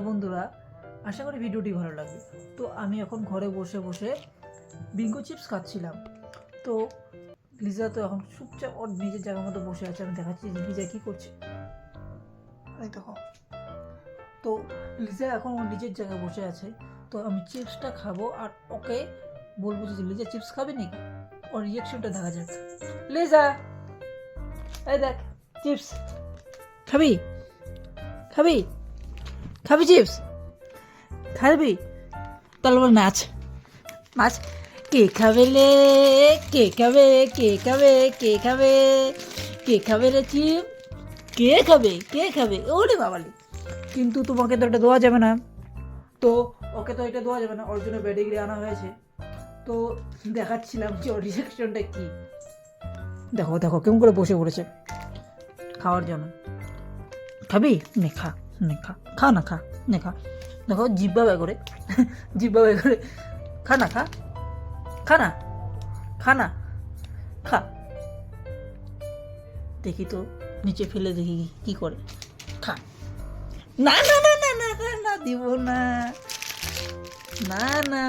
বন্ধুরা, আশা করি ভিডিওটি ভালো লাগবে। তো আমি এখন ঘরে বসে বসে বিঙ্গো চিপস খাচ্ছিলাম। তো লিজা তো এখন চুপচাপ ওর নিজের জায়গার মতো বসে আছে। আমি দেখাচ্ছি যে লিজা কী করছে। এই দেখো, তো লিজা এখন ওর নিজের জায়গায় বসে আছে। তো আমি চিপসটা খাবো আর ওকে বলবো যে লিজা চিপস খাবে নাকি। ওর রিয়াকশনটা দেখা যাক। লিজা, এই দেখ চিপস খাবি, খাবি, খাবি চিপস খাবি? তাহলে বল নাচ, নাচ। কে খাবে লে, কে খাবে, কে খাবে, কে খাবে, কে খাবে রে চিপ, কে খাবে, কে খাবে? ওরে বাবালি, কিন্তু তোমাকে তো এটা দেওয়া যাবে না। তো ওকে তো এটা দেওয়া যাবে না, ওর জন্য পেডিগ্রি আনা হয়েছে। তো দেখাচ্ছিলাম যে ওর রিয়াকশনটা কী। দেখো দেখো কেমন করে বসে পড়েছে খাওয়ার জন্য। খাবি? নে খা, নে খা, খা না খা, নে খা। দেখো জিব্বা বের করে, জিব্বা বের করে, খা না খা, খা না, খা না, খা। দেখি তো নিচে ফেলে দেখি কি করে। খা। না না না না না না না, দিব না, না না।